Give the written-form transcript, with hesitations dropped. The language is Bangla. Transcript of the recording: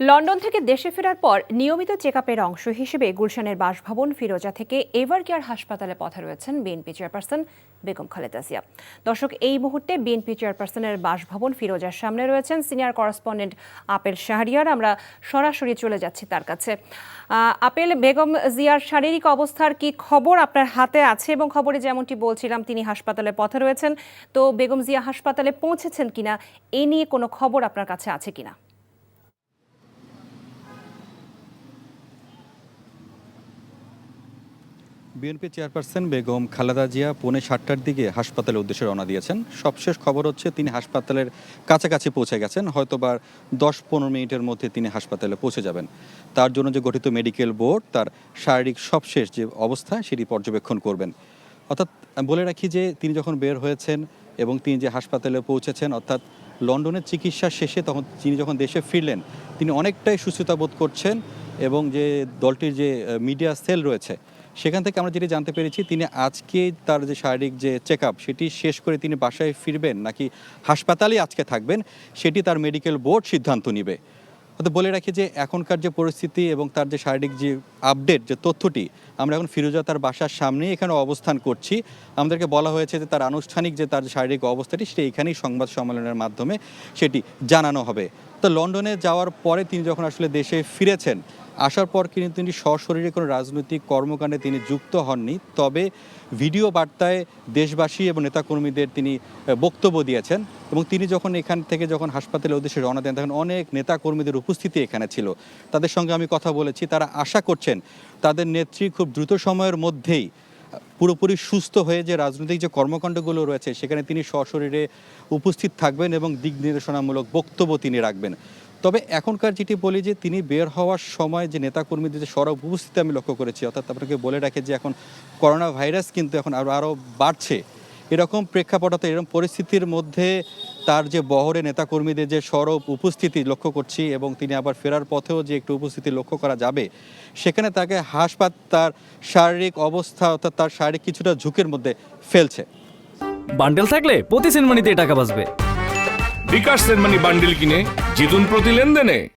লন্ডন থেকে দেশে ফেরার পর নিয়মিত চেকআপের অংশ হিসেবে গুলশানের বাসভবন ফিরোজা থেকে এভার কেয়ার হাসপাতালে পথে রয়েছেন বিএনপি চেয়ারপারসন বেগম খালেদা জিয়া। দর্শক, এই মুহূর্তে বিএনপি চেয়ারপারসনের বাসভবন ফিরোজার সামনে রয়েছেন সিনিয়র করেসপন্ডেন্ট আপেল শাহরিয়ার। আমরা সরাসরি চলে যাচ্ছি তার কাছে। আপেল, বেগম জিয়ার শারীরিক অবস্থার কি খবর আপনার হাতে আছে? এবং খবরে যেমনটি বলছিলাম, তিনি হাসপাতালে পথে রয়েছেন। তো বেগম জিয়া হাসপাতালে পৌঁছেছেন কিনা, এই নিয়ে কোনো খবর আপনার কাছে আছে কিনা? বিএনপি চেয়ারপারসন বেগম খালেদা জিয়া পৌনে 7টার দিকে হাসপাতালের উদ্দেশ্যে রওনা দিয়েছেন। সবশেষ খবর হচ্ছে তিনি হাসপাতালের কাছাকাছি পৌঁছে গেছেন, হয়তোবা 10-15 মিনিটের মধ্যে তিনি হাসপাতালে পৌঁছে যাবেন। তার জন্য যে গঠিত মেডিকেল বোর্ড তার শারীরিক সবশেষ যে অবস্থা সেটি পর্যবেক্ষণ করবেন। অর্থাৎ বলে রাখি যে তিনি যখন বের হয়েছেন এবং তিনি যে হাসপাতালে পৌঁছেছেন, অর্থাৎ লন্ডনের চিকিৎসা শেষে তখন তিনি যখন দেশে ফিরলেন, তিনি অনেকটাই সুস্থতা বোধ করছেন। এবং যে দলটির যে মিডিয়া সেল রয়েছে সেখান থেকে আমরা যেটি জানতে পেরেছি, তিনি আজকে তার যে শারীরিক যে চেক আপ সেটি শেষ করে তিনি বাসায় ফিরবেন নাকি হাসপাতালেই আজকে থাকবেন, সেটি তার মেডিকেল বোর্ড সিদ্ধান্ত নেবে। অর্থাৎ বলে রাখি যে এখনকার যে পরিস্থিতি এবং তার যে শারীরিক যে আপডেট যে তথ্যটি, আমরা এখন ফিরোজা তার বাসার সামনেই এখানে অবস্থান করছি। আমাদেরকে বলা হয়েছে যে তার আনুষ্ঠানিক যে তার শারীরিক অবস্থাটি সেটি এখানেই সংবাদ সম্মেলনের মাধ্যমে সেটি জানানো হবে। তো লন্ডনে যাওয়ার পরে তিনি যখন আসলে দেশে ফিরেছেন, আসার পর কিন্তু তিনি সশরীরে কোনো রাজনৈতিক কর্মকাণ্ডে তিনি যুক্ত হননি। তবে ভিডিও বার্তায় দেশবাসী এবং নেতাকর্মীদের তিনি বক্তব্য দিয়েছেন। এবং তিনি যখন এখান থেকে যখন হাসপাতালের উদ্দেশ্যে রওনা দেন, তখন অনেক নেতাকর্মীদের উপস্থিতি এখানে ছিল। তাদের সঙ্গে আমি কথা বলেছি, তারা আশা করছেন তাদের নেত্রী খুব দ্রুত সময়ের মধ্যেই পুরোপুরি সুস্থ হয়ে যে রাজনৈতিক যে কর্মকাণ্ডগুলো রয়েছে সেখানে তিনি সশরীরে উপস্থিত থাকবেন এবং দিক নির্দেশনামূলক বক্তব্য তিনি রাখবেন। তবে এখনকার যেটি বলি যে তিনি বের হওয়ার সময় যে নেতাকর্মীদের যে সরব উপস্থিতি আমি লক্ষ্য করেছি, অর্থাৎ আপনাকে বলে রাখে যে এখন করোনা ভাইরাস কিন্তু এখন আরও বাড়ছে। এরকম প্রেক্ষাপট, এরকম পরিস্থিতির মধ্যে তার যে বহরে নেতাকর্মীদের যে সরব উপস্থিতি লক্ষ্য করছি এবং তিনি আবার ফেরার পথেও যে একটু উপস্থিতি লক্ষ্য করা যাবে, সেখানে তাকে তার শারীরিক অবস্থা অর্থাৎ তার শারীরিক কিছুটা ঝুঁকির মধ্যে ফেলছে। বান্ডেল থাকলে প্রতি সেনমানিতে টাকা বাঁচবে। বিকাশ সেনমানি বান্ডেল কিনে জিতুন প্রতি লেনদেনে।